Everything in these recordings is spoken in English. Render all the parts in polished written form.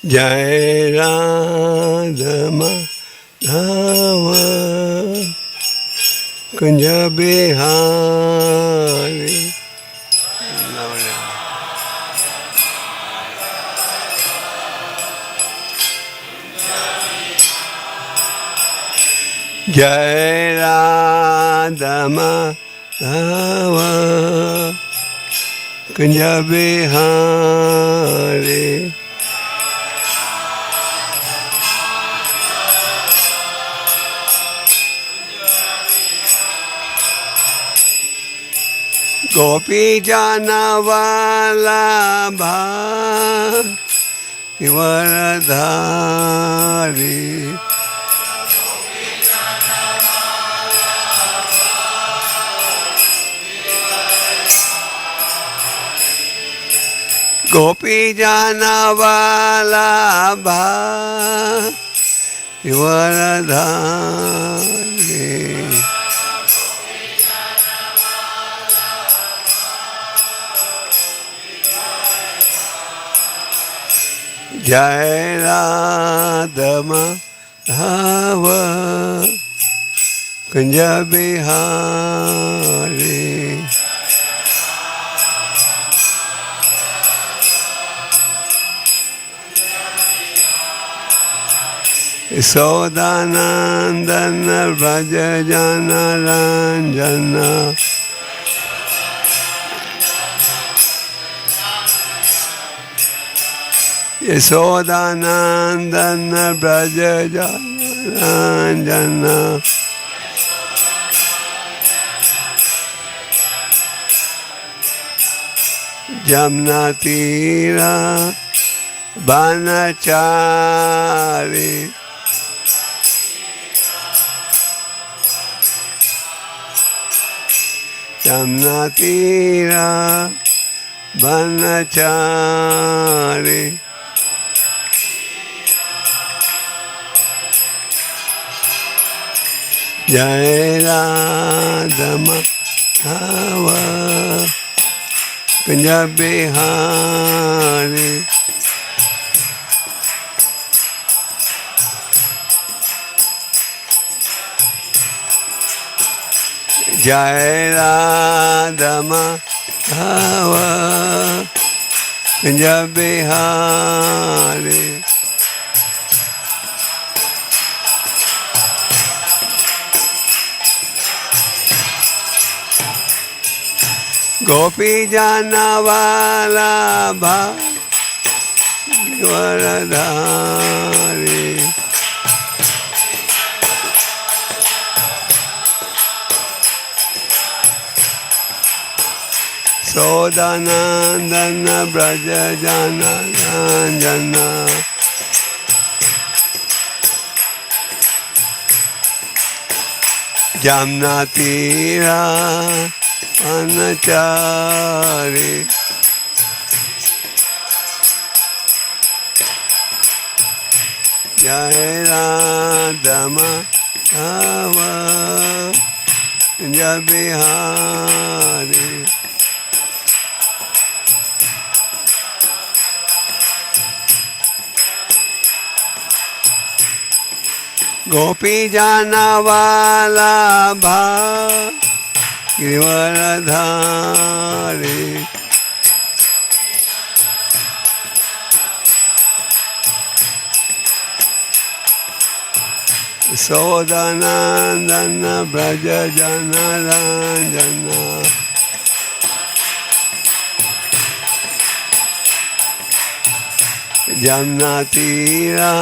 Jai Radha Madhava Kunja Bihari. Jai Radha Madhava Kunja Bihari. Gopi Jana Vallabha Varadhari. Gopi Jana Vallabha Varadhari. Jai Radha Madhava Kunja Bihari. Sodanandana Vraja Jana Ranjana. Sodanandana Vraja Jana Ranjana. Jamna Tira Banachari. Jamna Tira Banachari. Jai Radha Madhava Kunja Bihari. Jai Radha Madhava Kunja Bihari. Gopi Jana Vallabha Varadhari. Sodanandana Vraja Jana Ranjana. Jamna Tira Anachari. Jai Radha Madhava Kunja Bihari. Gopi Jana Vallabha Varadhari. Sodanandana Vraja Jana Ranjana. Jamna Tira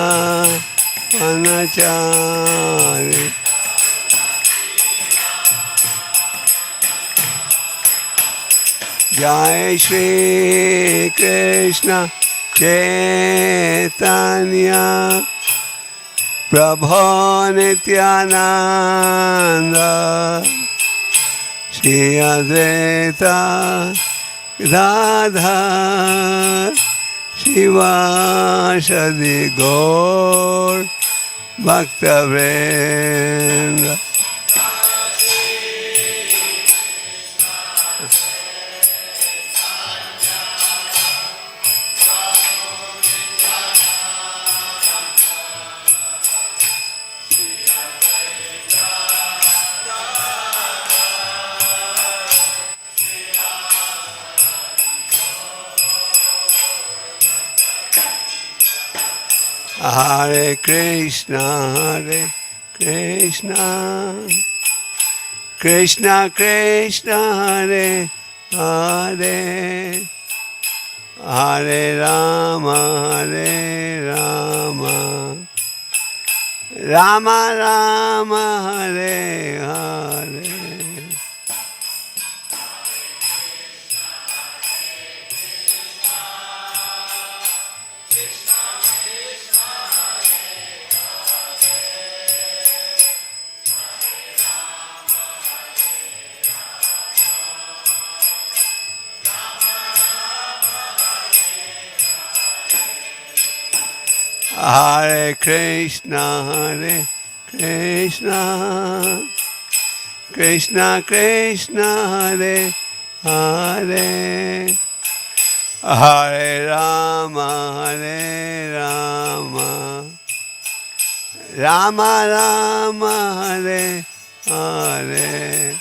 Anachari. Jai Shri Krishna Chaitanya Prabhu Nityananda Shri Advaita Gadadhar Shivasadi Gaur Bhaktavrinda. Hare Krishna, Hare Krishna, Krishna Krishna, Hare Hare, Hare Rama, Hare Rama, Rama Rama, Hare Hare. Hare Krishna, Hare Krishna, Krishna Krishna, Hare Hare, Hare Rama, Hare Rama, Rama Rama, Hare Hare.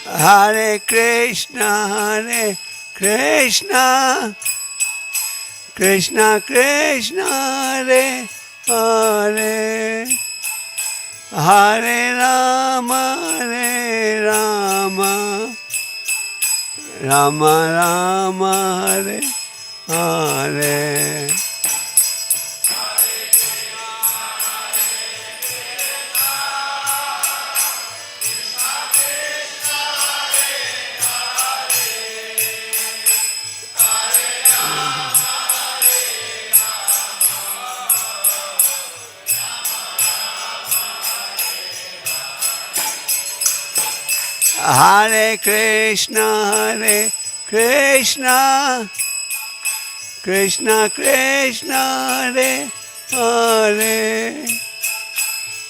Hare Krishna, Hare Krishna, Krishna Krishna, Hare Hare, Hare Rama, Hare Rama, Rama Rama, Hare Hare. Hare Krishna, Hare Krishna, Krishna Krishna, Hare Hare,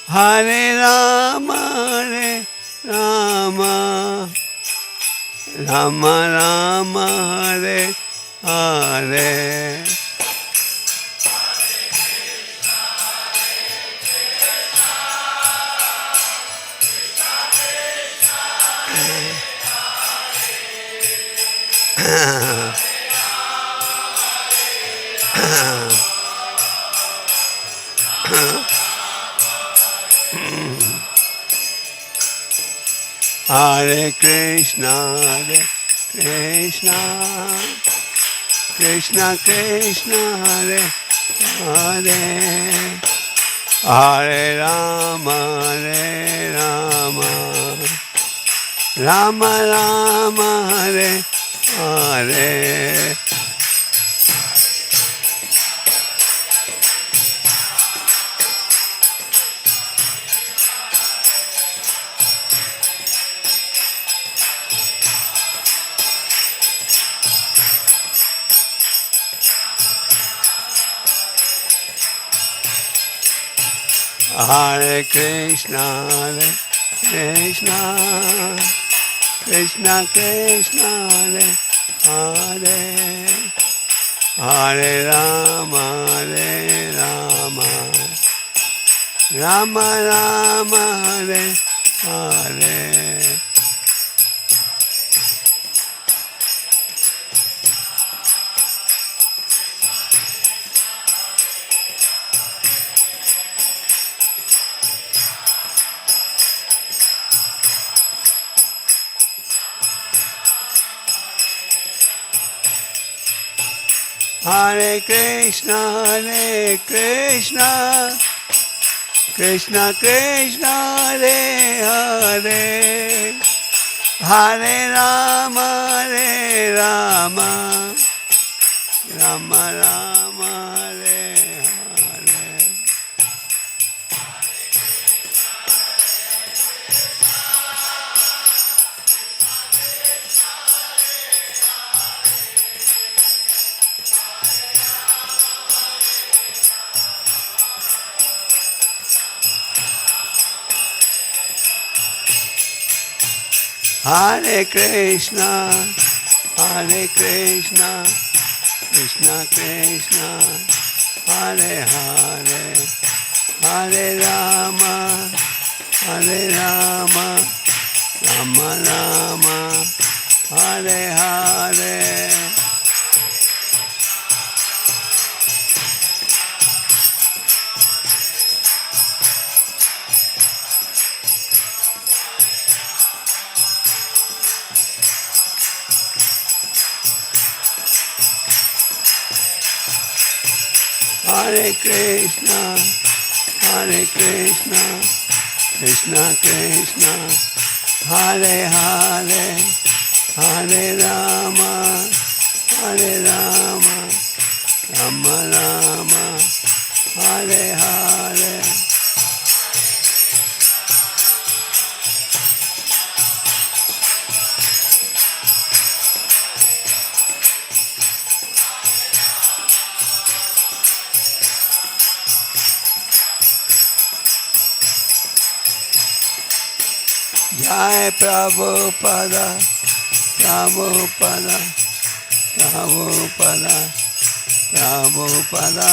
Hare Rama, Hare Rama, Rama Rama, Hare Hare. Hare Krishna, Hare Krishna, Krishna Krishna, Hare Hare, Hare Rama, Hare Rama, Rama Rama, Hare Hare. Hare Krishna, Hare Krishna, Krishna Krishna, Hare Hare, Hare Rama, Hare Rama, Rama Rama, Hare Hare. Hare Krishna, Hare Krishna, Krishna Krishna, Hare Hare, Hare Rama, Hare Rama, Rama Rama, Hare Hare. Hare Krishna, Hare Krishna, Krishna Krishna, Hare Hare, Hare Rama, Hare Rama, Rama Rama, Hare Hare. Hare Krishna, Hare Krishna, Krishna Krishna, Hare Hare, Hare Rama, Hare Rama, Rama Rama, Hare Hare. Jai Prabhupada, Prabhupada, Prabhupada, Prabhupada.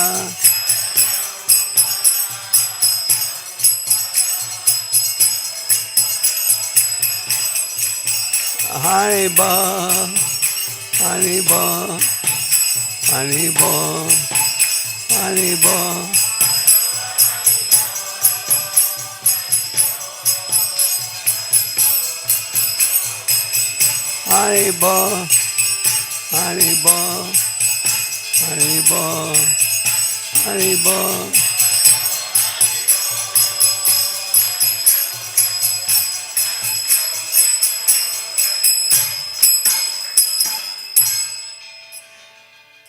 Haribo, Haribo, Haribo, Haribo. Haribo, Haribo, Haribo, Haribo.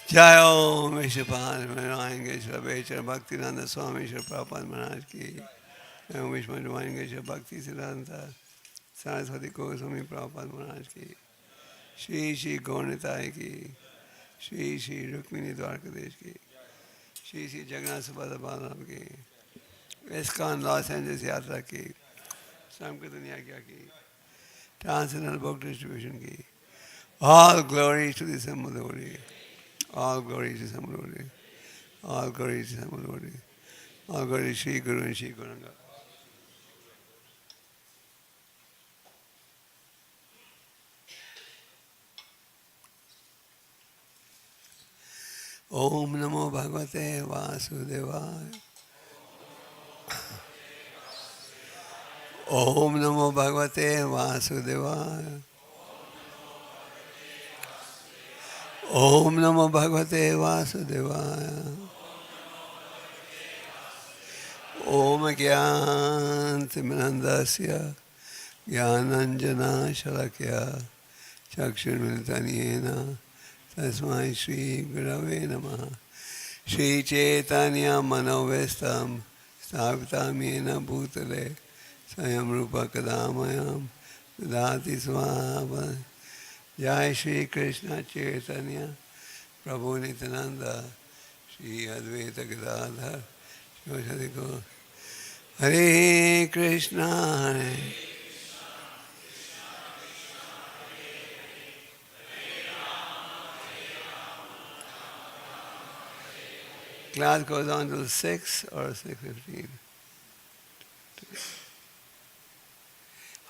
Jai Om Vishwapad Manangeshwar Bechar Bhaktinanda Swami Shri Prabhupada Maharaj ki. Jai Om Vishwapad Bhakti Siddhanta Saraswati Gosvami Prabhupada Maharaj ki. Shri Shri Gaurnitai ki, Shri Shri Rukmini Dwarkadesh ki, Shri Shri Jagannath Subhadra Balaram ki, ISKCON Los Angeles Yatra ki, Sankirtan Yagya ki, Transcendental Book Distribution ki. All glory to the Samudori. All glory to Samudori. All glory to Samudori. All glory to Shri Guru and Shri Guranga. Om Namo Bhagavate Vasudevaya. Om Namo Bhagavate Vasudevaya. Om Namo Bhagavate Vasudevaya. Om Gyantimanandasya Gyananjana Shalakya Chakshurmilitaniyena Tasmai Shri Gurave Namaha. Shri Chaitanya Manovestam Sthapitam Yena Bhutale Swayam Rupa Kadamayam Vidhati Swabha. Jai Shri Krishna Chaitanya Prabhu Nityananda Shri Advaita Gadadhar Shri Gaur. Hare Krishna Hare Class goes on till 6 or 6:15.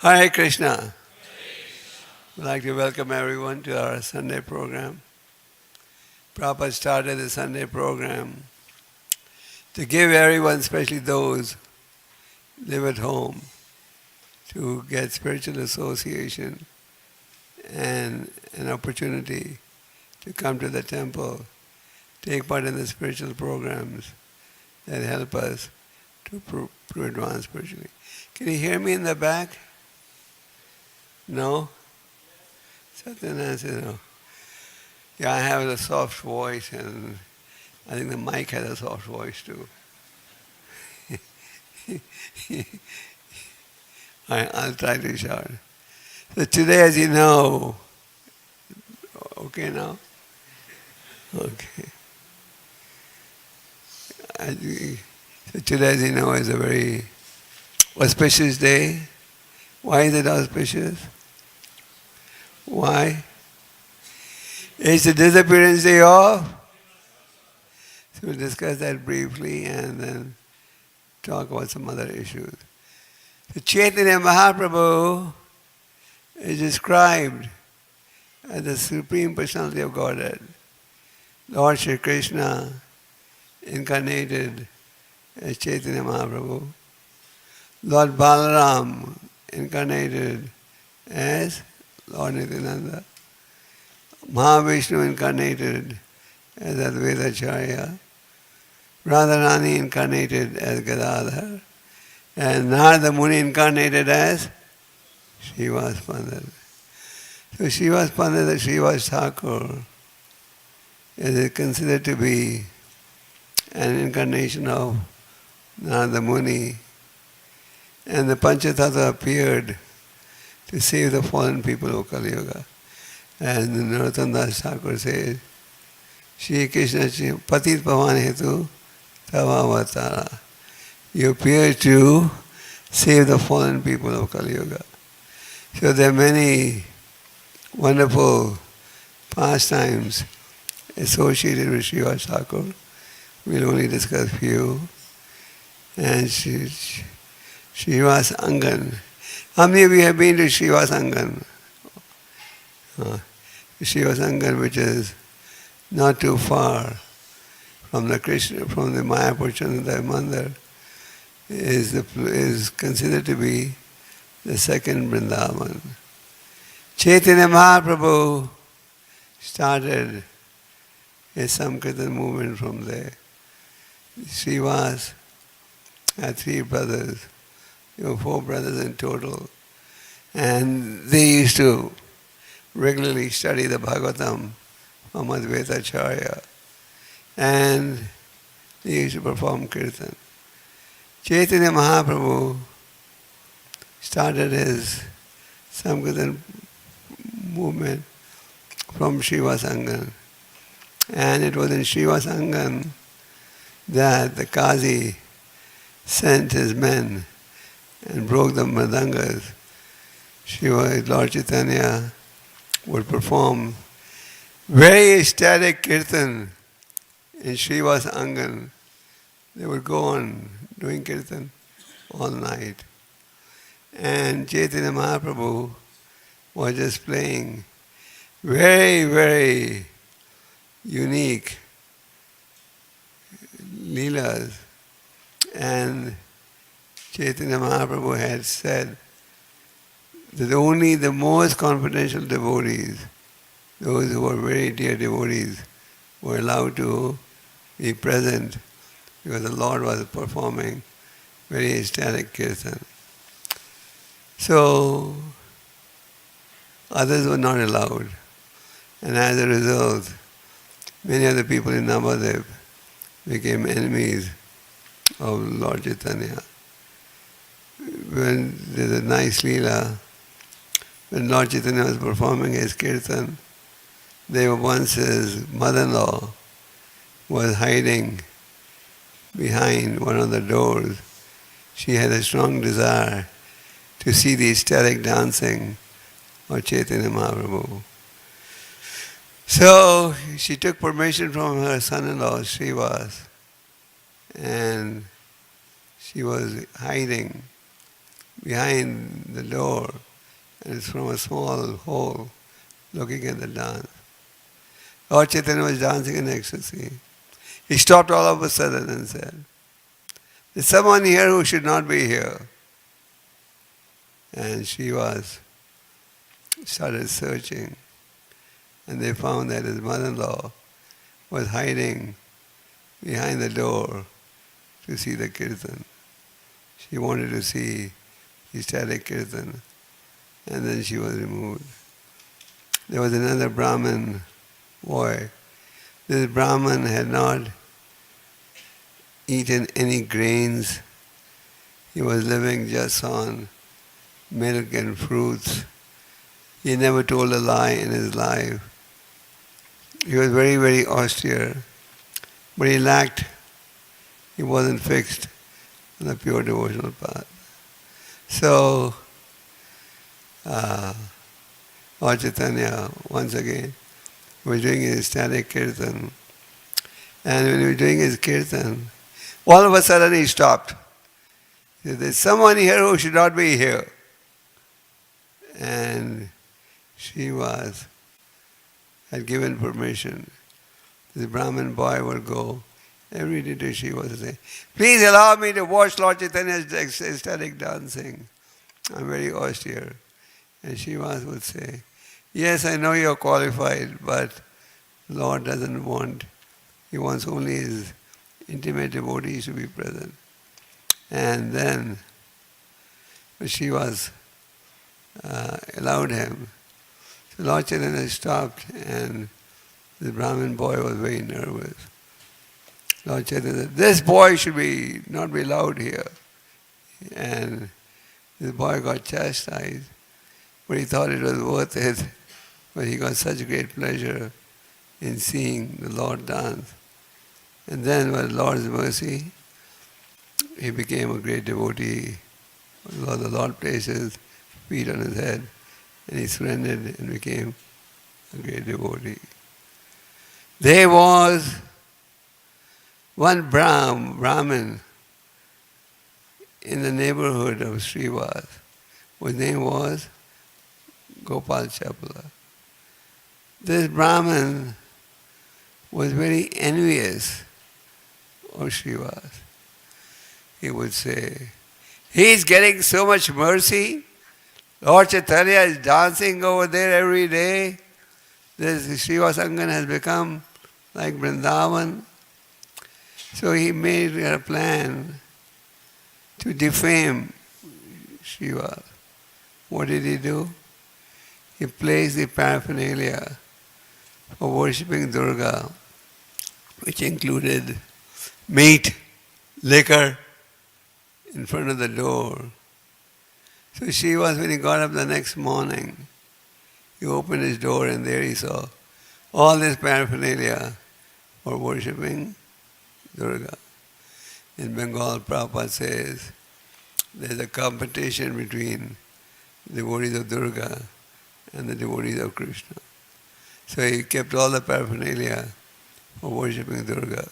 Hare Krishna. I'd like to welcome everyone to our Sunday program. Prabhupada started the Sunday program to give everyone, especially those who live at home, to get spiritual association and an opportunity to come to the temple, take part in the spiritual programs that help us to advance spiritually. Can you hear me in the back? No? Satyanarayana says no. Yeah, I have a soft voice, and I think the mic has a soft voice too. I'll try to shout. So today, as you know, okay now? Okay. So today, as you know, is a very auspicious day. Why is it auspicious? Why? It's the disappearance day off. So we'll discuss that briefly and then talk about some other issues. The Chaitanya Mahaprabhu is described as the Supreme Personality of Godhead. Lord Shri Krishna incarnated as Chaitanya Mahaprabhu. Lord Balaram incarnated as Lord Nityananda. Mahavishnu incarnated as Advaita Acharya. Radharani incarnated as Gadadhar. And Narada Muni incarnated as Srivas Pandit. So Srivas Pandit and Srivas Thakur is considered to be an incarnation of Narada Muni. And the Panchatattva appeared to save the fallen people of Kali Yuga. And Narottam Das Thakur says, Shri Krishna Patit Pavan Hetu Tava. You appear to save the fallen people of Kali Yuga. So there are many wonderful pastimes associated with Srivas Thakur. We'll only discuss a few. And Srivas Angan. How many of you have been to Srivas Angan? Srivas Angan, which is not too far from the Mayapur Chandra Mandir, is considered to be the second Vrindavan. Chaitanya Mahaprabhu started his Sankirtan movement from there. Srivas had 3 brothers. There were 4 brothers in total. And they used to regularly study the Bhagavatam from Advaita Acharya. And they used to perform Kirtan. Chaitanya Mahaprabhu started his Sankirtan movement from Srivasangan. And it was in Srivasangan that the Qazi sent his men and broke the mridangas. Lord Chaitanya would perform very ecstatic kirtan in Srivas Angan. They would go on doing kirtan all night. And Chaitanya Mahaprabhu was just playing very, very unique leelas. And Chaitanya Mahaprabhu had said that only the most confidential devotees, those who were very dear devotees, were allowed to be present because the Lord was performing very ecstatic kirtan. So others were not allowed. And as a result, many of the people in Navadev became enemies of Lord Chaitanya. When there's a nice leela, when Lord Chaitanya was performing his kirtan, there once his mother-in-law was hiding behind one of the doors. She had a strong desire to see the ecstatic dancing of Chaitanya Mahaprabhu. So she took permission from her son-in-law, Srivas, and she was hiding behind the door, and it's from a small hole looking at the dance. Lord Chaitanya was dancing in ecstasy. He stopped all of a sudden and said, "There's someone here who should not be here." And started searching, and they found that his mother-in-law was hiding behind the door to see the kirtan. She wanted to see ecstatic kirtan, and then she was removed. There was another Brahmin boy. This Brahmin had not eaten any grains. He was living just on milk and fruits. He never told a lie in his life. He was very, very austere, but he wasn't fixed on the pure devotional path. So, Lord Chaitanya once again was doing his static kirtan. And when he was doing his kirtan, all of a sudden he stopped. He said, there's someone here who should not be here. And she had given permission. The Brahmin boy would go every day to Shiva to say, please allow me to watch Lord Chaitanya's ecstatic dancing. I'm very austere. And Shiva would say, yes, I know you're qualified, but Lord doesn't want, he wants only his intimate devotees to be present. And then Shiva allowed him. So Lord Chaitanya stopped, and the Brahmin boy was very nervous. Lord Chaitanya said, this boy should not be allowed here. And the boy got chastised, but he thought it was worth it. But he got such great pleasure in seeing the Lord dance. And then, by the Lord's mercy, he became a great devotee. The Lord placed his feet on his head, and he surrendered and became a great devotee. There was one Brahmin in the neighborhood of Srivas, whose name was Gopal. This Brahmin was very envious of Srivas. He would say, he's getting so much mercy. Lord Chaitanya is dancing over there every day. This Srivas Angan has become like Vrindavan. So he made a plan to defame Shiva. What did he do? He placed the paraphernalia for worshipping Durga, which included meat, liquor, in front of the door. So Shiva, when he got up the next morning, he opened his door and there he saw all this paraphernalia for worshipping Durga. In Bengal, Prabhupada says there's a competition between the devotees of Durga and the devotees of Krishna. So he kept all the paraphernalia for worshipping Durga.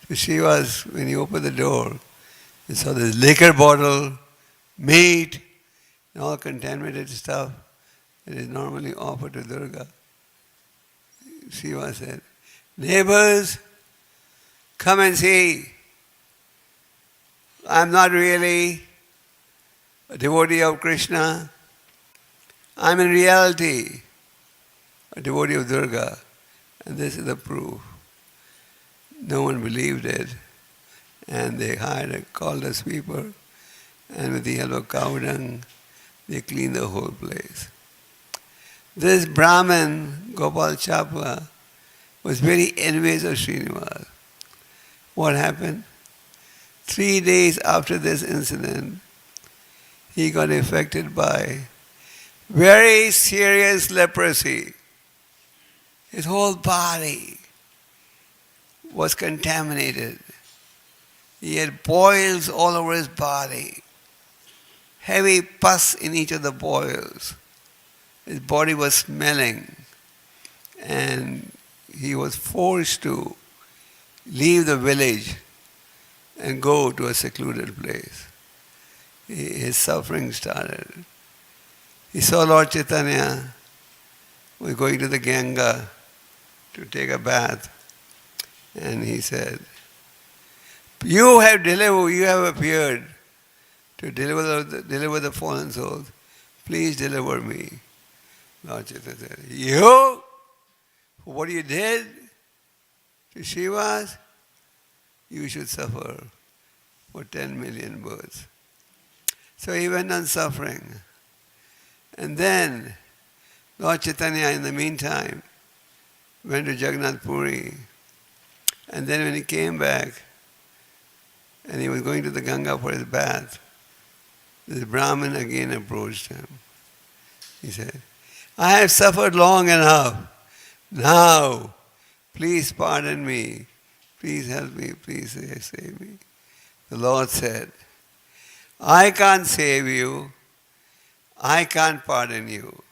So Shiva, when he opened the door, he saw this liquor bottle, meat, and all contaminated stuff that is normally offered to Durga. Shiva said, neighbors, come and see. I'm not really a devotee of Krishna. I'm in reality a devotee of Durga. And this is the proof. No one believed it. And they called a sweeper, and with the help of cow dung, they cleaned the whole place. This Brahmin, Gopal Chapla, was very envious of Srinivas. What happened? 3 days after this incident, he got affected by very serious leprosy. His whole body was contaminated. He had boils all over his body, heavy pus in each of the boils. His body was smelling, and he was forced to leave the village and go to a secluded place. His suffering started. He saw Lord Chaitanya was going to the Ganga to take a bath, and he said, you have appeared to deliver the fallen souls. Please deliver me. Lord Chaitanya said, you? For what you did to Shivas, you should suffer for 10 million births. So he went on suffering. And then Lord Chaitanya, in the meantime, went to Jagannath Puri. And then when he came back, and he was going to the Ganga for his bath, this Brahmin again approached him. He said, I have suffered long enough. Now, please pardon me. Please help me. Please save me. The Lord said, I can't save you. I can't pardon you.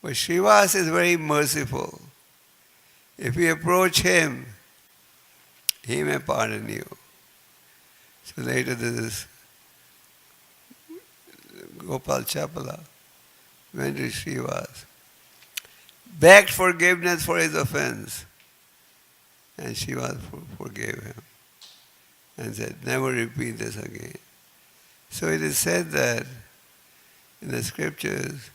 But Srivas is very merciful. If you approach him, he may pardon you. So later this Gopal Chapala went to Srivas, begged forgiveness for his offense, and Srivas forgave him and said, never repeat this again. So it is said that in the scriptures,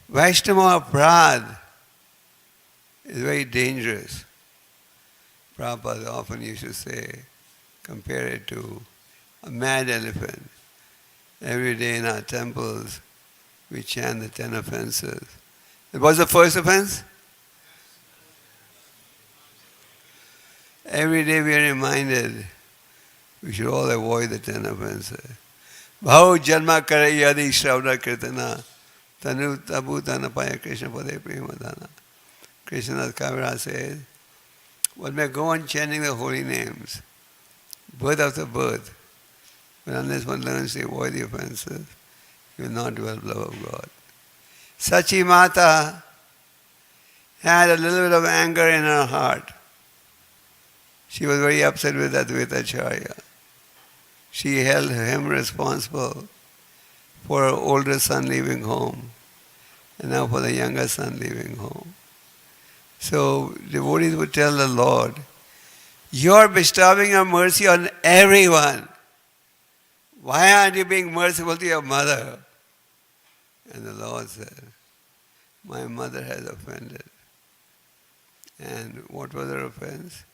Vaishnava Prad is very dangerous. Prabhupada often used to say, compare it to a mad elephant. Every day in our temples, we chant the 10 offenses. What's the first offense? Every day we are reminded we should all avoid the 10 offenses. Bhau janma kare yadi shravna kirtana tanu tabutana paya Krishna pade premadana. Krishna's Kavira says, one may go on chanting the holy names, birth after birth, but unless one learns to avoid the offenses, he will not develop love of God. Sachi Mata had a little bit of anger in her heart. She was very upset with Advaita Acharya. She held him responsible for her older son leaving home, and now for the younger son leaving home. So devotees would tell the Lord, you're bestowing your mercy on everyone. Why aren't you being merciful to your mother? And the Lord said, my mother has offended. And what was her offense?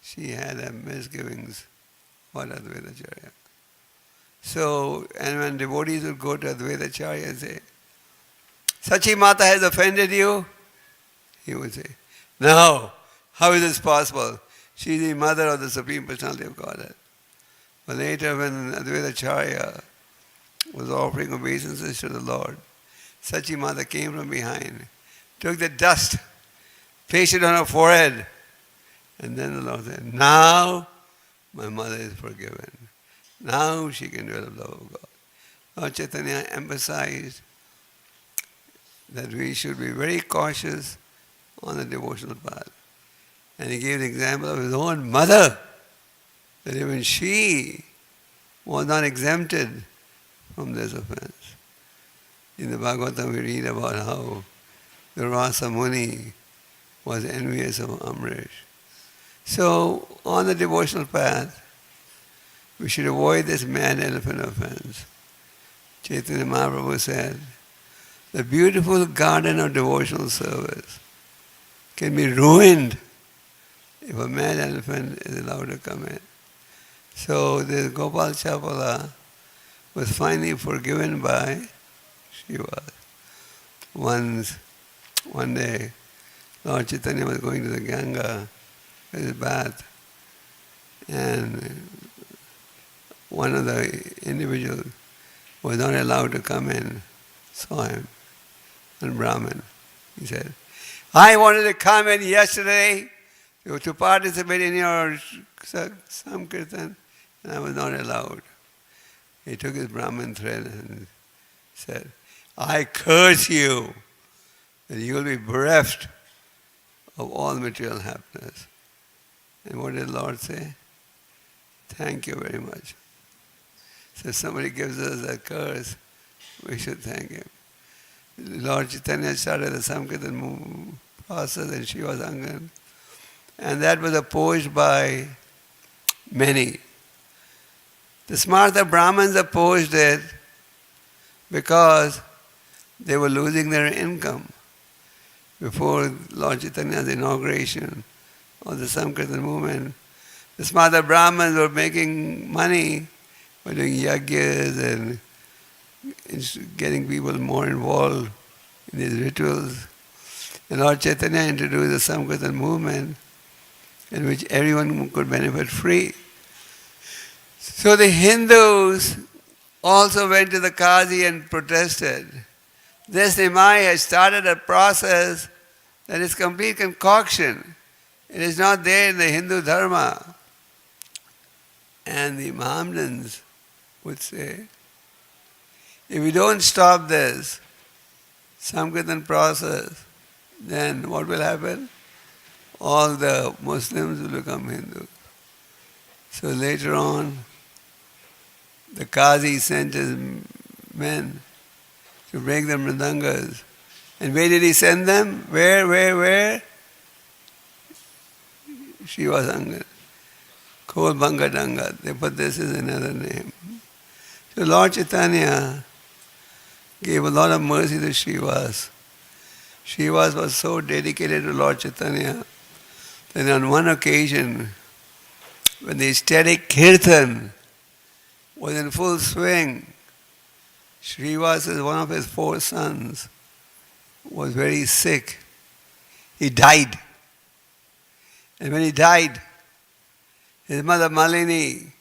She had a misgivings for Advaita Acharya. So, and when devotees would go to Advaita Acharya and say, Sachi Mata has offended you? He would say, no, how is this possible? She is the mother of the Supreme Personality of Godhead. But later when Advaita Acharya was offering obeisances to the Lord, Sachi Mata came from behind, took the dust, placed it on her forehead, and then the Lord said, now my mother is forgiven. Now she can develop love of God. Lord Chaitanya emphasized that we should be very cautious on the devotional path. And he gave the example of his own mother, that even she was not exempted from this offense. In the Bhagavatam we read about how the Rasa Muni was envious of Amrish. So on the devotional path, we should avoid this mad elephant offense. Chaitanya Mahaprabhu said, the beautiful garden of devotional service can be ruined if a mad elephant is allowed to come in. So this Gopal Chapala was finally forgiven by Shiva. One day, Lord Chaitanya was going to the Ganga with his bath, and one of the individuals was not allowed to come in, saw him, and Brahmin. He said, I wanted to come in yesterday to participate in your Samkirtan, and I was not allowed. He took his Brahmin thread and said, I curse you, that you will be bereft of all material happiness. And what did the Lord say? Thank you very much. So if somebody gives us a curse, we should thank him. Lord Chaitanya started the Samkirtan process in Shiva's Angan, and that was opposed by many. The Smartha Brahmins opposed it because they were losing their income. Before Lord Chaitanya's inauguration of the Samkirtan movement, the Smartha Brahmins were making money by doing yagyas and getting people more involved in these rituals. And Lord Chaitanya introduced the Samkirtan movement in which everyone could benefit free. So the Hindus also went to the Qazi and protested. This Nimai has started a process that is complete concoction. It is not there in the Hindu Dharma. And the Mahamdans would say, if we don't stop this, Sankirtan process, then what will happen? All the Muslims will become Hindus. So later on, the Qazi sent his men to break the mridangas. And where did he send them? Where? Shivasangan. Kol Bangadanga. They put this as another name. So Lord Chaitanya gave a lot of mercy to Shivas. Shivas was so dedicated to Lord Chaitanya that on one occasion, when the ecstatic kirtan was in full swing, Srivas, one of his 4 sons, was very sick. He died. And when he died, his mother Malini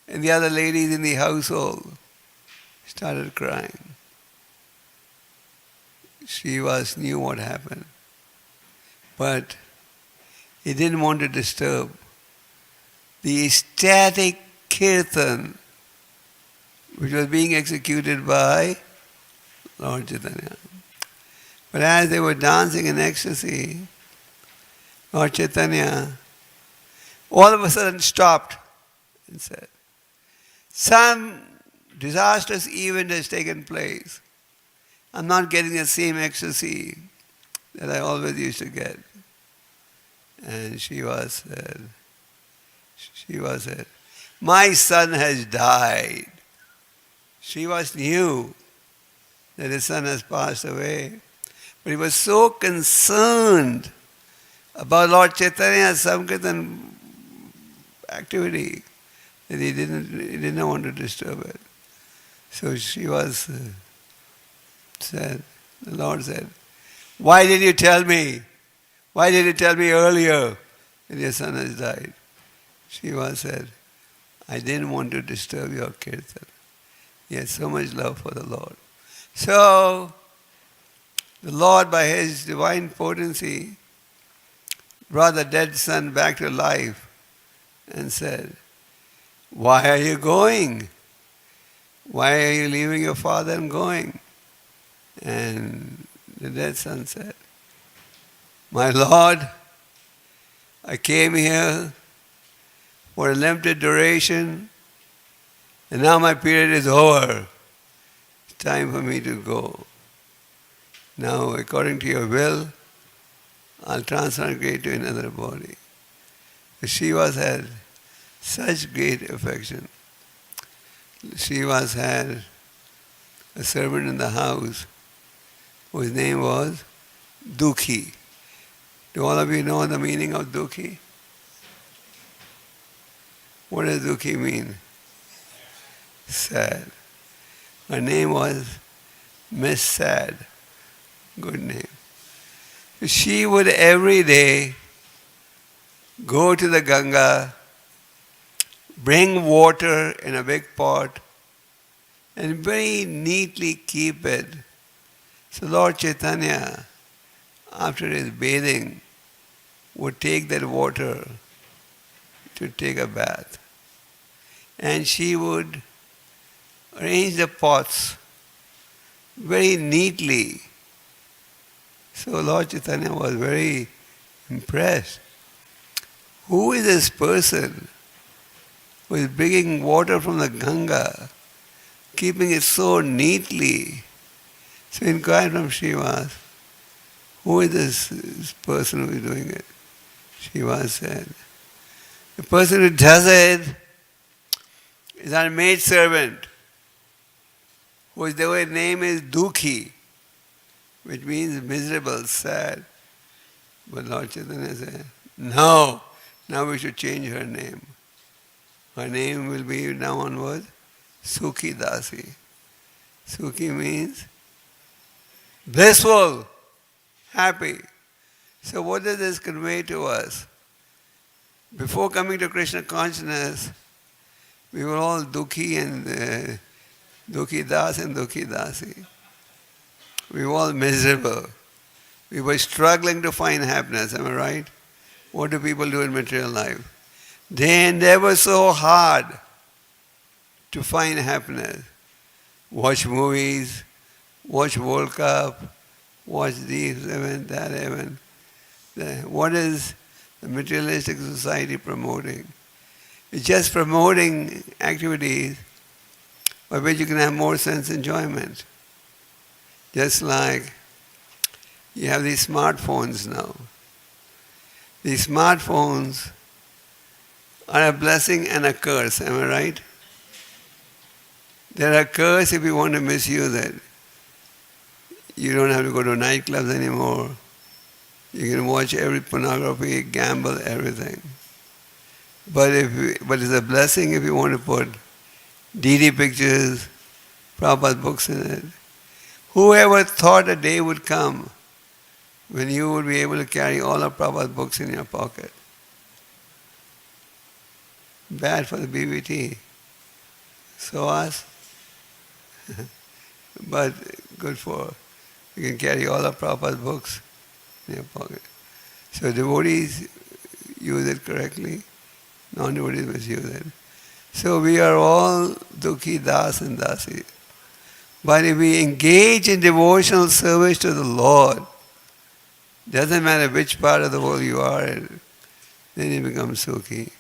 and the other ladies in the household started crying. Srivas knew what happened, but he didn't want to disturb the ecstatic kirtan which was being executed by Lord Chaitanya. But as they were dancing in ecstasy, Lord Chaitanya all of a sudden stopped and said, some disastrous event has taken place. I'm not getting the same ecstasy that I always used to get. And Shiva said, my son has died. Shiva knew that his son has passed away. But he was so concerned about Lord Chaitanya's Sankirtan activity that he didn't want to disturb it. So Shiva said, the Lord said, why did you tell me? Why did you tell me earlier that your son has died? Shiva said, I didn't want to disturb your kirtan. He had so much love for the Lord. So, the Lord, by His divine potency, brought the dead son back to life and said, why are you going? Why are you leaving your father and going? And the dead son said, my Lord, I came here for a limited duration, and now my period is over. It's time for me to go. Now, according to your will, I'll transmigrate to another body. The Shivas had such great affection. The Shivas had a servant in the house whose name was Dukhi. Do all of you know the meaning of Dukhi? What does Dukhi mean? Sad. Her name was Miss Sad. Good name. She would every day go to the Ganga, bring water in a big pot, and very neatly keep it. So Lord Chaitanya, after his bathing, would take that water to take a bath. And she would arrange the pots very neatly. So Lord Chaitanya was very impressed. Who is this person who is bringing water from the Ganga, keeping it so neatly? So he inquired from Shiva, who is this person who is doing it? Shiva said, the person who does it is our maid servant, whose name is Dukhi, which means miserable, sad. But Lord Chaitanya said, no, now we should change her name. Her name will be now onwards Sukhi Dasi. Sukhi means blissful, happy. So what does this convey to us? Before coming to Krishna consciousness, we were all Dukhi and Dukhi Das and Dukhi Dasi. We were all miserable. We were struggling to find happiness, am I right? What do people do in material life? They endeavor so hard to find happiness. Watch movies, watch World Cup, watch this event, that event. What is the materialistic society promoting? It's just promoting activities by which you can have more sense enjoyment. Just like you have these smartphones now. These smartphones are a blessing and a curse, am I right? They're a curse if you want to misuse it. You don't have to go to nightclubs anymore. You can watch every pornography, gamble, everything. But it's a blessing if you want to put DD pictures, Prabhupada books in it. Whoever thought a day would come when you would be able to carry all of Prabhupada books in your pocket? Bad for the BBT. So us, but good for, you can carry all of Prabhupada's books in your pocket. So devotees use it correctly, non-devotees misuse it. So we are all Dukhi Das and Dasi. But if we engage in devotional service to the Lord, doesn't matter which part of the world you are in, then you become Sukhi.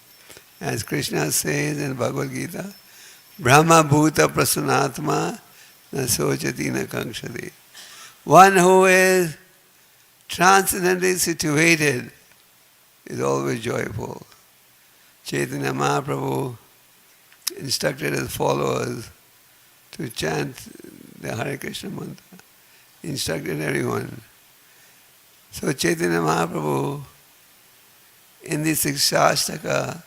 As Krishna says in Bhagavad Gita, Brahma Bhuta Prasanatma na sochati na kankshati. One who is transcendently situated is always joyful. Chaitanya Mahaprabhu instructed his followers to chant the Hare Krishna mantra. He instructed everyone. So Chaitanya Mahaprabhu, in the Sikshashtaka,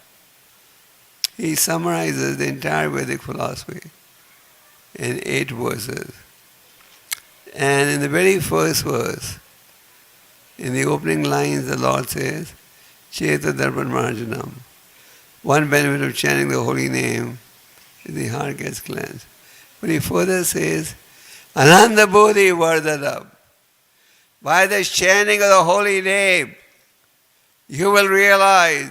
he summarizes the entire Vedic philosophy in 8 verses. And in the very first verse, in the opening lines, the Lord says, Cheta Darpan Marjanam. One benefit of chanting the holy name is the heart gets cleansed. But he further says, Ananda Bodhi Vardadam. By the chanting of the holy name, you will realize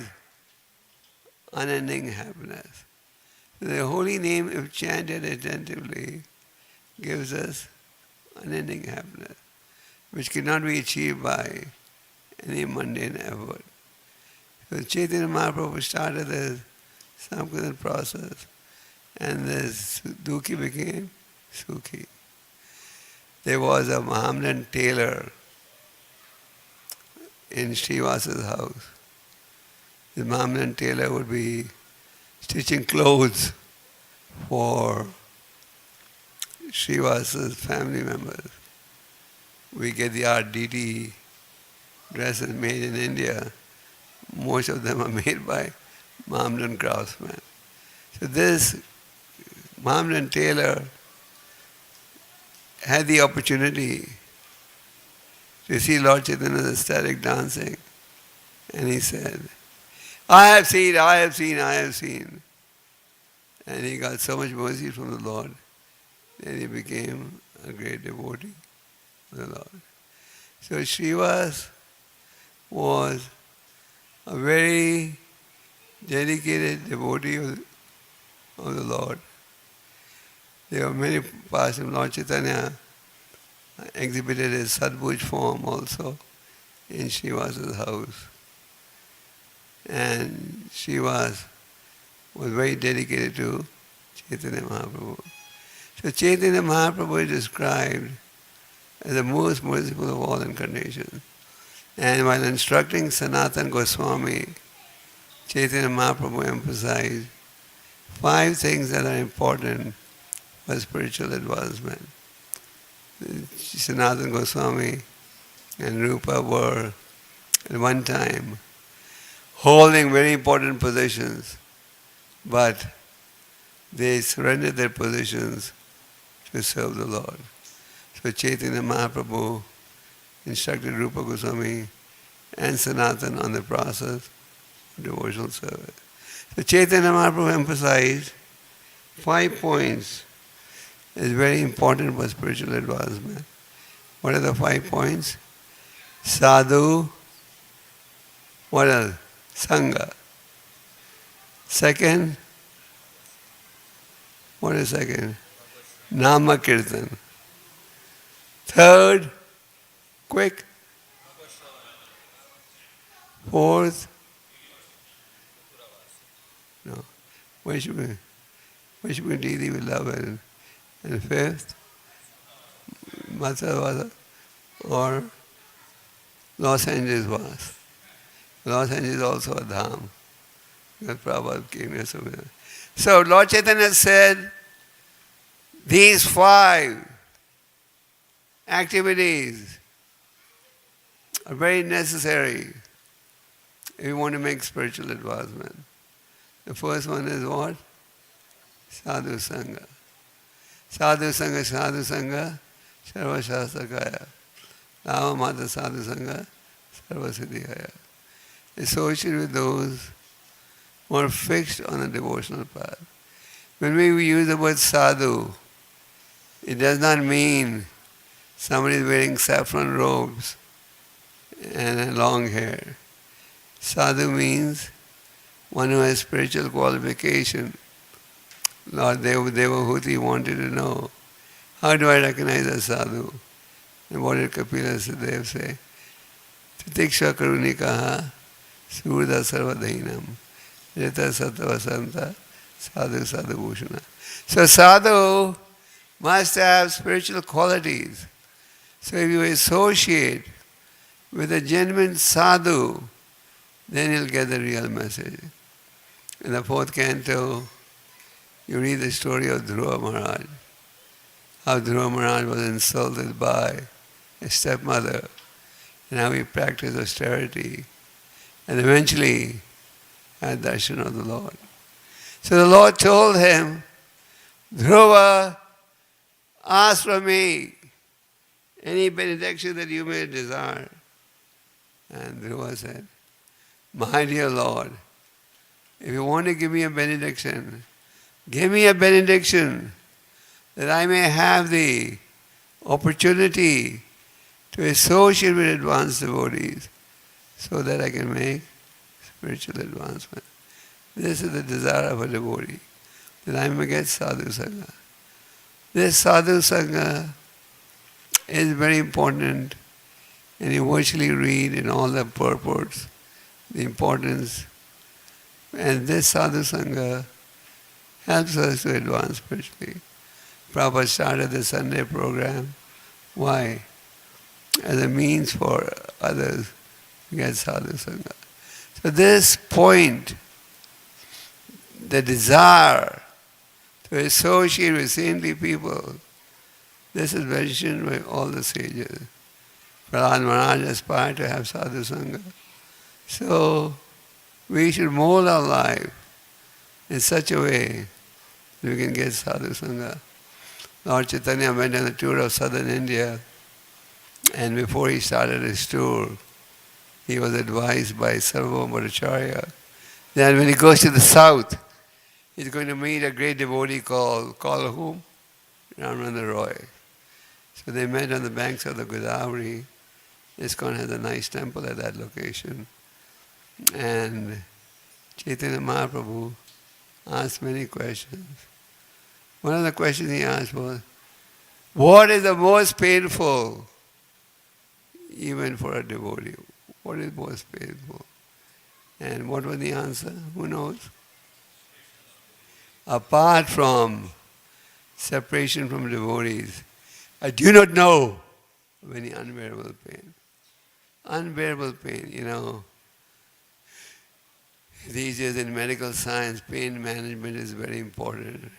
unending happiness. The holy name, if chanted attentively, gives us unending happiness, which cannot be achieved by any mundane effort. So Chaitanya Mahaprabhu started this Samkirtan process, and this Dukhi became Sukhi. There was a Mohammedan tailor in Srivasa's house. The Mohammedan tailor would be stitching clothes for Srivasa's family members. We get the RDT dresses made in India. Most of them are made by Mohammedan craftsmen. So this Mohammedan tailor had the opportunity to see Lord Chaitanya's ecstatic dancing, and he said, I have seen, I have seen, I have seen. And he got so much mercy from the Lord that he became a great devotee of the Lord. So Srivas was a very dedicated devotee of the Lord. There were many parts of Lord Chaitanya exhibited his Sadbhuj form also in Srivasa's house. And Srivas was very dedicated to Chaitanya Mahaprabhu. So Chaitanya Mahaprabhu is described as the most merciful of all incarnations. And while instructing Sanatana Gosvami, Chaitanya Mahaprabhu emphasized 5 things that are important for spiritual advancement. Sanatana Goswami and Rupa were at one time holding very important positions, but they surrendered their positions to serve the Lord. So Chaitanya Mahaprabhu instructed Rupa Goswami and Sanatana on the process of devotional service. So Chaitanya Mahaprabhu emphasized 5 points as very important for spiritual advancement. What are the 5 points? Sadhu, what else? Sangha. Second, what is second? Nama Kirtan. Third, quick. Fourth, no. Worship deity with love. And fifth, Matsavada or Los Angeles was. Los Angeles is also a dham. Because Prabhupada came here somewhere. So Lord Chaitanya said, these 5 activities are very necessary if you want to make spiritual advancement. The first one is what? Sadhu Sangha. Sadhu Sangha, Sadhu Sangha, Sarva Shastakaya. Lava Mata Sadhu Sangha, Sarva Siddhikaya. Associate with those who are fixed on a devotional path. When we use the word sadhu, it does not mean somebody is wearing saffron robes and long hair. Sadhu means one who has spiritual qualification. Lord Devahuti wanted to know, how do I recognize a sadhu? And what did Kapila Siddhadev say? Titiksha karunikaha surda sarvadainam rita sattva sadhu sadhu bhushana. So sadhu must have spiritual qualities. So if you associate with a genuine sadhu, then you'll get the real message. In the 4th canto, you read the story of Dhruva Maharaj. How Dhruva Maharaj was insulted by his stepmother, and how he practiced austerity, and eventually had darshan of the Lord. So the Lord told him, Dhruva, ask from me any benediction that you may desire. And Dhruva said, my dear Lord, if you want to give me a benediction, give me a benediction that I may have the opportunity to associate with advanced devotees so that I can make spiritual advancement. This is the desire of a devotee, that I may get sadhu sangha. This sadhu sangha is very important, and you virtually read in all the purports the importance. And this sadhu sangha helps us to advance spiritually. Prabhupada started the Sunday program. Why? As a means for others to get sadhu sangha. So this point, the desire to associate with saintly people, this is mentioned by all the sages. Prahlad Maharaj aspired to have sadhu sangha. So we should mold our life in such a way that we can get sadhu sangha. Lord Chaitanya went on a tour of southern India, and before he started his tour, he was advised by Sarvabhauma Bhattacharya that when he goes to the south, he's going to meet a great devotee called whom? Ramananda Roy. So they met on the banks of the Godavari. ISKCON has a nice temple at that location. And Chaitanya Mahaprabhu asked many questions. One of the questions he asked was, what is the most painful even for a devotee? What is most painful? And what was the answer? Who knows? Apart from separation from devotees, I do not know of any unbearable pain. Unbearable pain, These days in medical science, pain management is very important.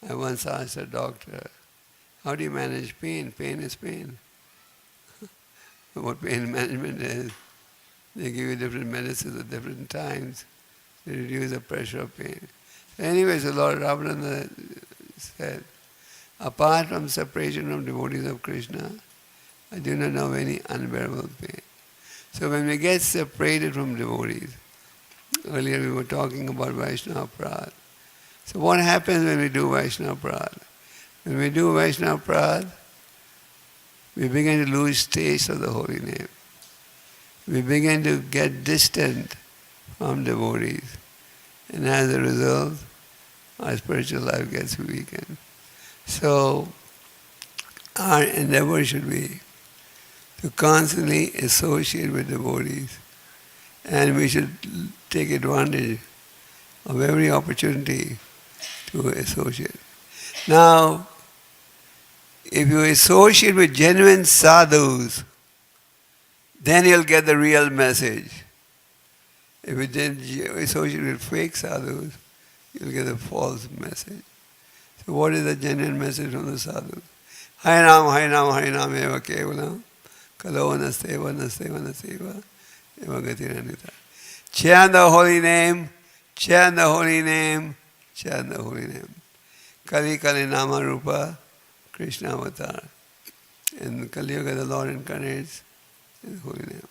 I once asked a doctor, how do you manage pain? Pain is pain. What pain management is, they give you different medicines at different times to reduce the pressure of pain. Anyways, the Lord Ramananda said, apart from separation from devotees of Krishna, I do not know any unbearable pain. So when we get separated from devotees, earlier we were talking about Vaishnava Prad. So what happens when we do Vaishnava Prad? When we do Vaishnava Prad, we begin to lose taste of the holy name. We begin to get distant from devotees. And as a result, our spiritual life gets weakened. So, our endeavor should be to constantly associate with devotees, and we should take advantage of every opportunity to associate. Now, if you associate with genuine sadhus, then you'll get the real message. If you didn't associate with fake sadhus, you'll get a false message. So what is the genuine message from the sadhus? Harinam, eva kevalam, kalo naseva, naseva, naseva, eva gatiranita. Chant the holy name, chant the holy name, chant the holy name. Kali Kali Nama Rupa, Krishna Avatar. In Kali Yuga, the Lord incarnates in the holy name.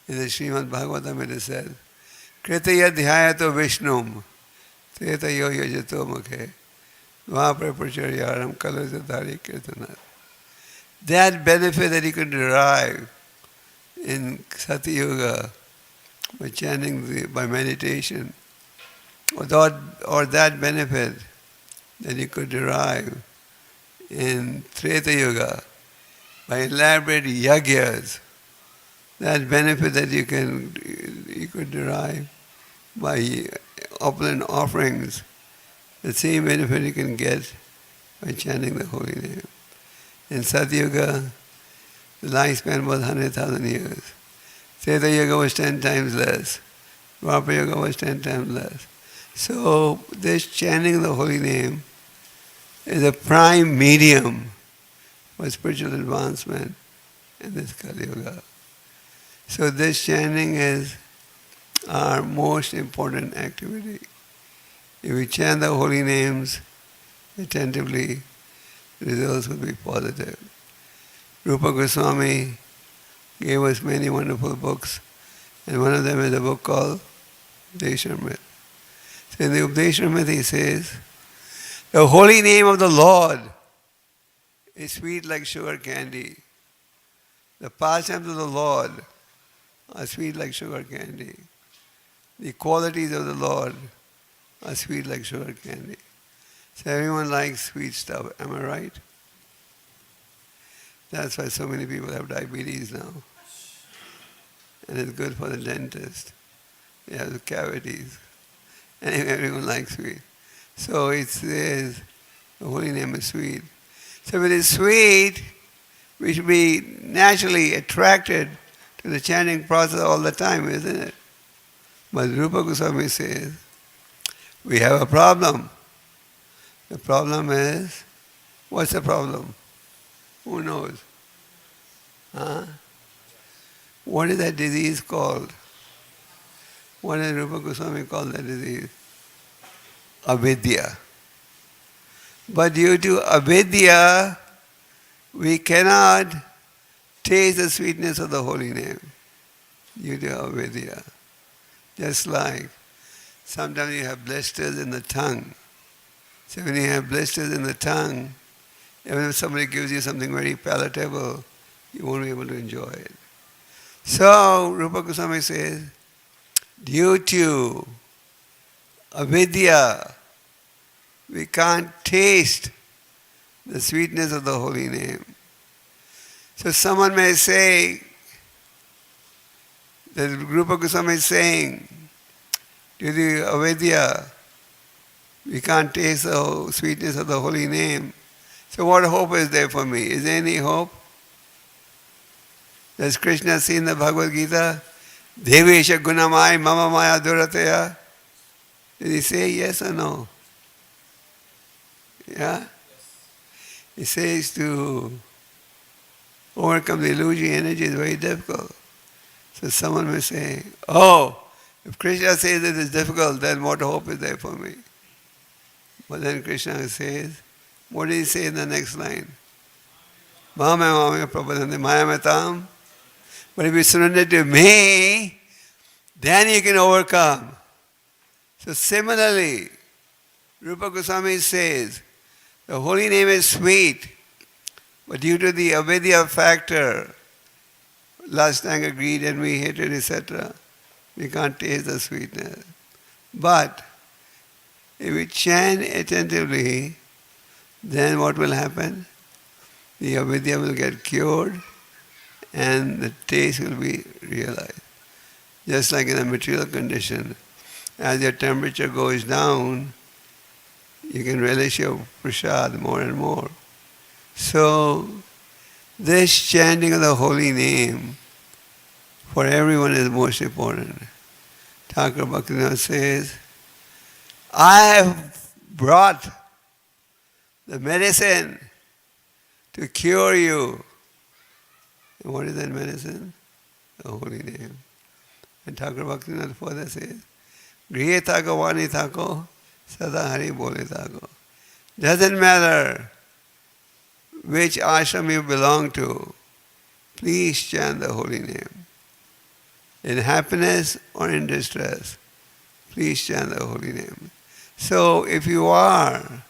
In the Srimad Bhagavatam it is said, Kritaya dhyayato Vishnum, Tretayo yajato mukhe, Vapra pracharyaram kalajadhari kirtanat. That benefit that you can derive in Sati Yoga by chanting, by meditation, or that benefit that you could derive in Treta Yoga by elaborate yagyas, that benefit that you could derive by opulent offerings, the same benefit you can get by chanting the holy name. In Sati Yoga, the lifespan was 100,000 years. Treta Yoga was 10 times less. Dwapara Yoga was 10 times less. So this chanting the holy name is a prime medium for spiritual advancement in this Kali Yuga. So this chanting is our most important activity. If we chant the holy names attentively, the results will be positive. Rupa Goswami gave us many wonderful books, and one of them is a book called Updeshamrit. So in the Updeshamrit he says, the holy name of the Lord is sweet like sugar candy. The pastimes of the Lord are sweet like sugar candy. The qualities of the Lord are sweet like sugar candy. So everyone likes sweet stuff, am I right? That's why so many people have diabetes now. And it's good for the dentist. They have the cavities. And everyone likes sweet. So it says the holy name is sweet. So if it is sweet, we should be naturally attracted to the chanting process all the time, isn't it? But Rupa Goswami says, we have a problem. The problem is, what's the problem? Who knows? Huh? What is that disease called? What does Rupa Goswami call that disease? Avidya. But due to avidya, we cannot taste the sweetness of the holy name. Due to avidya. Just like sometimes you have blisters in the tongue. So when you have blisters in the tongue, even if somebody gives you something very palatable, you won't be able to enjoy it. So Rupa Goswami says, due to avidya, we can't taste the sweetness of the holy name. So someone may say, that Rupa Goswami is saying, due to avidya, we can't taste the sweetness of the holy name. So what hope is there for me? Is there any hope? Does Krishna say in the Bhagavad Gita, Devesha gunamai mama maya durataya? Did he say yes or no? Yeah? He says to overcome the illusory energy is very difficult. So someone may say, oh, if Krishna says it is difficult, then what hope is there for me? But then Krishna says, what did he say in the next line? Mame prapadante mayamatam. But if you surrender to me, then you can overcome. So similarly, Rupa Goswami says, the holy name is sweet, but due to the avidya factor, lust, anger, greed, envy, hatred, etc., we can't taste the sweetness. But if we chant attentively, then what will happen? the avidya will get cured and the taste will be realized. Just like in a material condition, as your temperature goes down, you can relish your prasad more and more. So, this chanting of the holy name for everyone is most important. Thakur Bhaktivinoda says, I have brought the medicine to cure you. And what is that medicine? The holy name. And Thakur Bhaktivinoda further says, Grihe thako vani thako, sada hari bole thako. Doesn't matter which ashram you belong to, please chant the holy name. In happiness or in distress, please chant the holy name. So if you are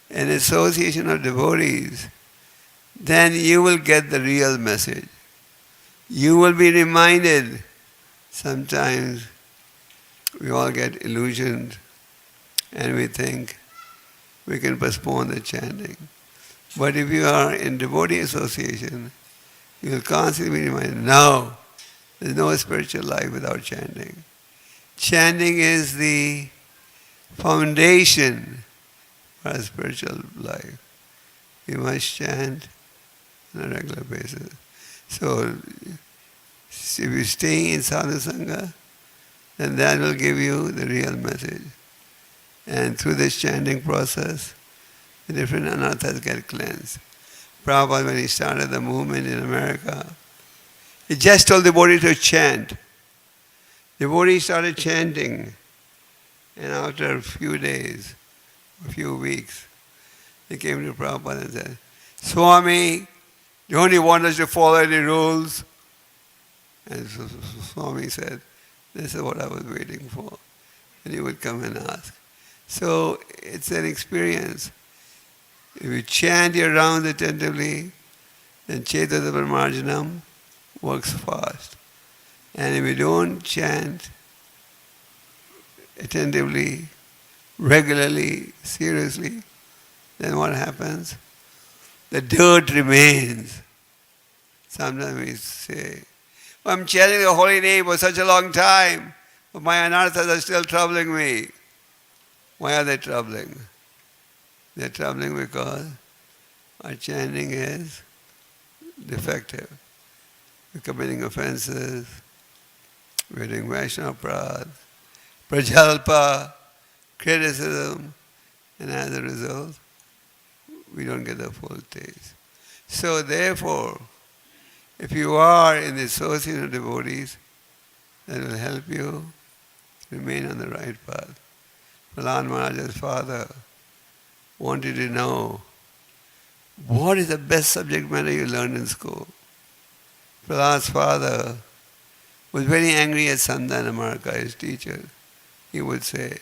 an association of devotees, then you will get the real message. You will be reminded. Sometimes we all get illusioned and we think we can postpone the chanting. But if you are in devotee association, you will constantly be reminded, no, there's no spiritual life without chanting. Chanting is the foundation for a spiritual life. You must chant on a regular basis. So, if you stay in sadhu sangha, then that will give you the real message. And through this chanting process, the different anarthas get cleansed. Prabhupada, when he started the movement in America, he just told the devotees to chant. The devotees started chanting, and after a few days, a few weeks, they came to Prabhupada and said, Swami, don't you want us to follow any rules? And so Swami said, this is what I was waiting for. And he would come and ask. So it's an experience. If you chant your rounds attentively, then Chetata Paramarjanam works fast. And if you don't chant attentively, regularly, seriously, then what happens? The dirt remains. Sometimes we say, I'm chanting the holy name for such a long time, but my anarthas are still troubling me. Why are they troubling? They're troubling because our chanting is defective. We're committing offenses, we're doing Vaishnava Prad, Prajalpa, criticism, and as a result, we don't get the full taste. So therefore, if you are in the association of devotees, that will help you remain on the right path. Prahlad Maharaj's father wanted to know, what is the best subject matter you learned in school? Prahlad's father was very angry at Sandanamarka, his teacher. He would say,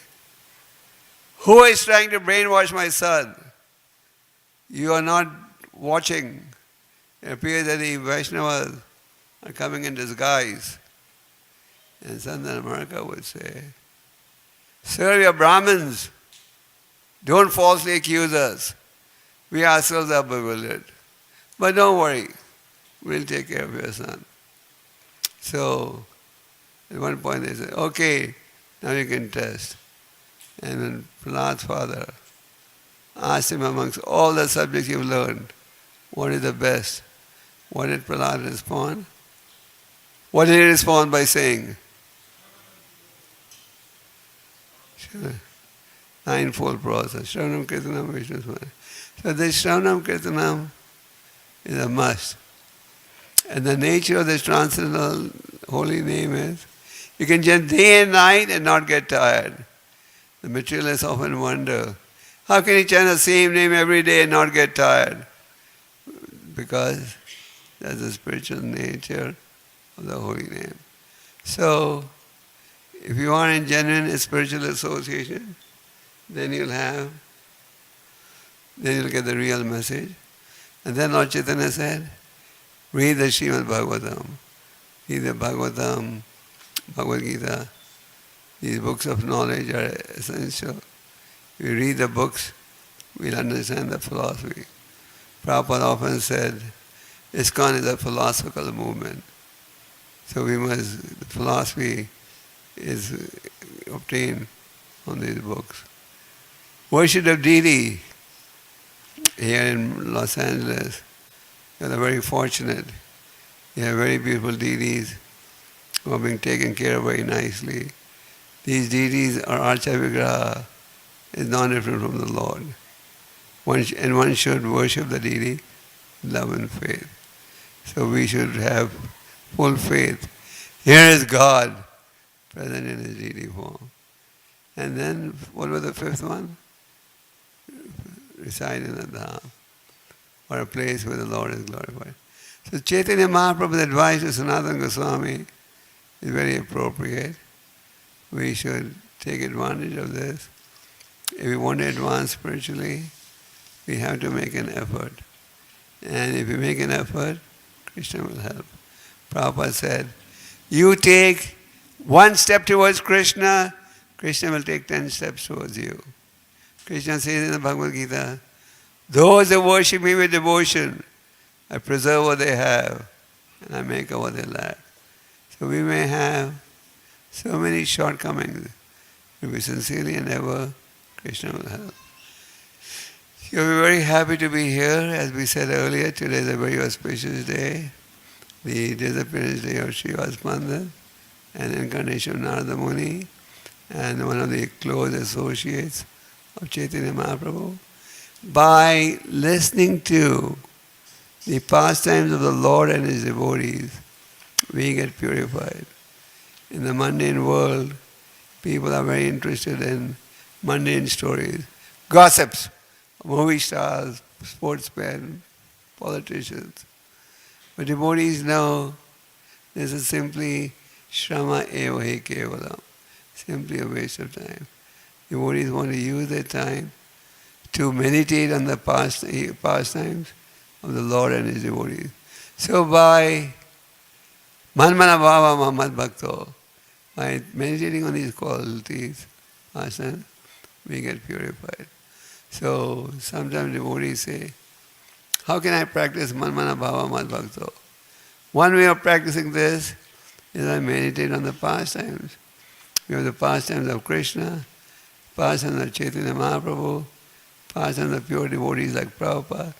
who is trying to brainwash my son? You are not watching. It appears that the Vaishnavas are coming in disguise. And Sandanamarka would say, sir, we are Brahmins. Don't falsely accuse us. We ourselves are bewildered. But don't worry, we'll take care of your son. So, at one point they said, okay, now you can test. And when Prahlad's father asked him amongst all the subjects you've learned, what is the best? What did Prahlad respond? What did he respond by saying? Sure. Ninefold process. Shravanam Kirtanam Vishnu Smaranam. So this Shravanam Kirtanam is a must. And the nature of this transcendental holy name is, you can chant day and night and not get tired. The materialists often wonder, how can you chant the same name every day and not get tired? Because that's the spiritual nature of the holy name. So, if you are in genuine spiritual association, then you'll get the real message. And then Lord Chaitanya said, read the Srimad Bhagavatam, read the Bhagavatam, Bhagavad Gita. These books of knowledge are essential. If we read the books, we'll understand the philosophy. Prabhupada often said, ISKCON is a philosophical movement. So the philosophy is obtained from these books. Worship of deity here in Los Angeles. You are very fortunate. You have very beautiful deities who are being taken care of very nicely. These deities are Archa Vigraha, is not different from the Lord. One should worship the deity, love and faith. So we should have full faith. Here is God, present in His deity form. And then, what was the fifth one? Reside in a dham, or a place where the Lord is glorified. So Chaitanya Mahaprabhu's advice to Sanatana Goswami is very appropriate. We should take advantage of this. If we want to advance spiritually, we have to make an effort. And if we make an effort, Krishna will help. Prabhupada said, you take one step towards Krishna, Krishna will take 10 steps towards you. Krishna says in the Bhagavad Gita, those that worship me with devotion, I preserve what they have and I make up what they lack. So we may have so many shortcomings. If we sincerely endeavor, Krishna will help. You'll be very happy to be here. As we said earlier, today is a very auspicious day. The disappearance day of Srivas Pandit and incarnation of Narada Muni and one of the close associates of Chaitanya Mahaprabhu. By listening to the pastimes of the Lord and His devotees, we get purified. In the mundane world, people are very interested in mundane stories, gossips, movie stars, sportsmen, politicians. But devotees know this is simply shrama eva hi kevalam, simply a waste of time. Devotees want to use their time to meditate on the pastimes of the Lord and His devotees. So by manmana bhava mamad bhakto, by meditating on these qualities, pastimes, we get purified. So sometimes devotees say, how can I practice manmana bhava mad bhakto? One way of practicing this is I meditate on the pastimes. We have the pastimes of Krishna, pastimes of Chaitanya Mahaprabhu, pastimes of pure devotees like Prabhupada.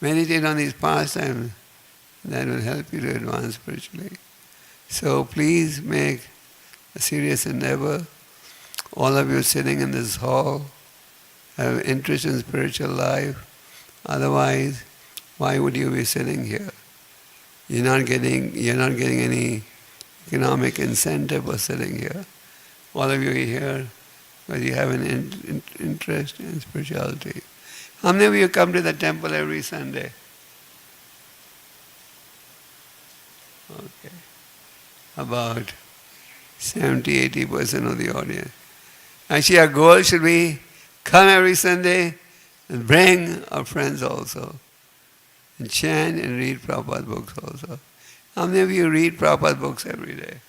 Meditate on these pastimes. That will help you to advance spiritually. So please make a serious endeavor. All of you sitting in this hall have interest in spiritual life. Otherwise, why would you be sitting here? You're not getting any economic incentive for sitting here. All of you are here because you have an interest in spirituality. How many of you come to the temple every Sunday? Okay. About 70-80% of the audience. Actually, our goal should be come every Sunday and bring our friends also. And chant and read Prabhupada books also. How many of you read Prabhupada books every day?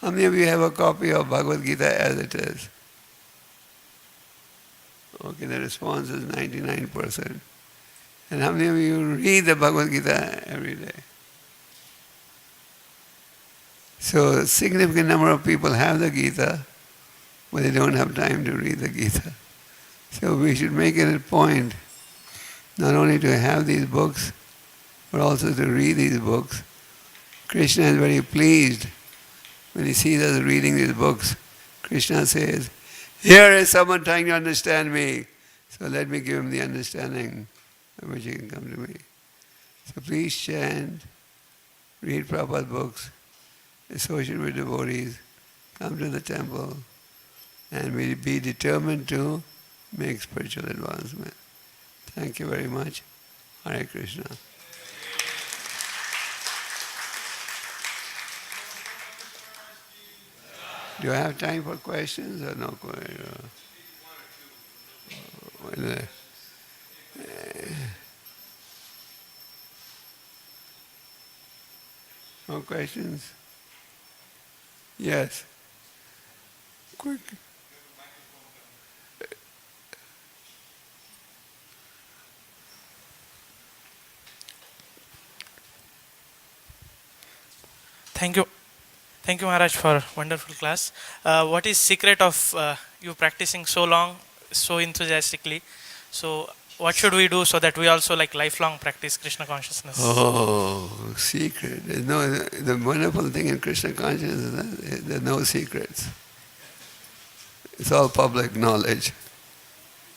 How many of you have a copy of Bhagavad Gita as it is? Okay, the response is 99%. And how many of you read the Bhagavad Gita every day? So a significant number of people have the Gita, but they don't have time to read the Gita. So we should make it a point not only to have these books, but also to read these books. Krishna is very pleased when He sees us reading these books. Krishna says, here is someone trying to understand me, so let me give him the understanding by which he can come to me. So please chant, read Prabhupada books, associate with devotees, come to the temple, and we be determined to make spiritual advancement. Thank you very much. Hare Krishna. Do I have time for questions or no? No questions? Yes. Quick. Thank you. Thank you, Maharaj, for wonderful class. What is secret of you practicing so long, so enthusiastically? So, what should we do so that we also like lifelong practice Krishna consciousness? Oh, secret. There's no, the wonderful thing in Krishna consciousness is that there are no secrets. It's all public knowledge.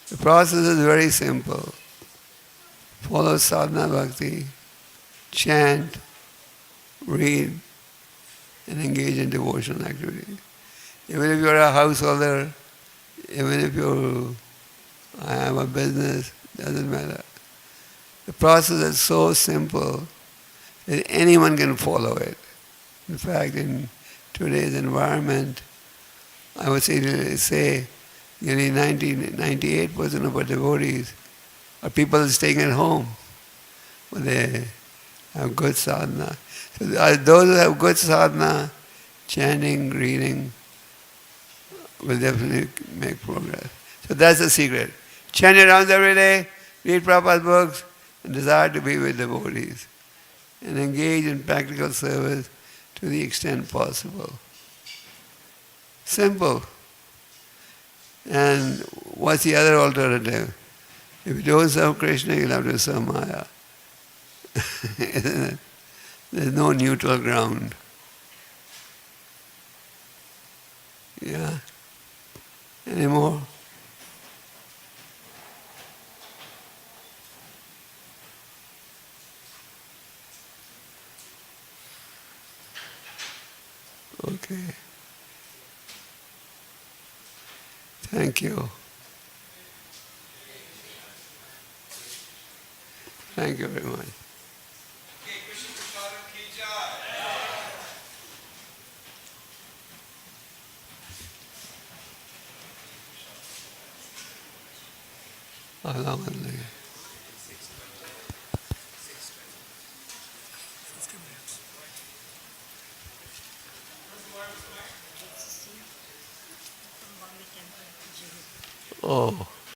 The process is very simple. Follow sadhana bhakti, chant, read, and engage in devotional activity. Even if you're a householder, even if I have a business, doesn't matter. The process is so simple that anyone can follow it. In fact, in today's environment, I would say nearly 98% of our devotees are people staying at home, but they have good sadhana. So those who have good sadhana, chanting, reading, will definitely make progress. So that's the secret. Chant your rounds every day, read Prabhupada's books, and desire to be with devotees, and engage in practical service to the extent possible. Simple. And what's the other alternative? If you don't serve Krishna, you'll have to serve Maya. Isn't it? There's no neutral ground. Yeah? Any more? Okay. Thank you. Thank you very much. Alhamdulillah. Oh.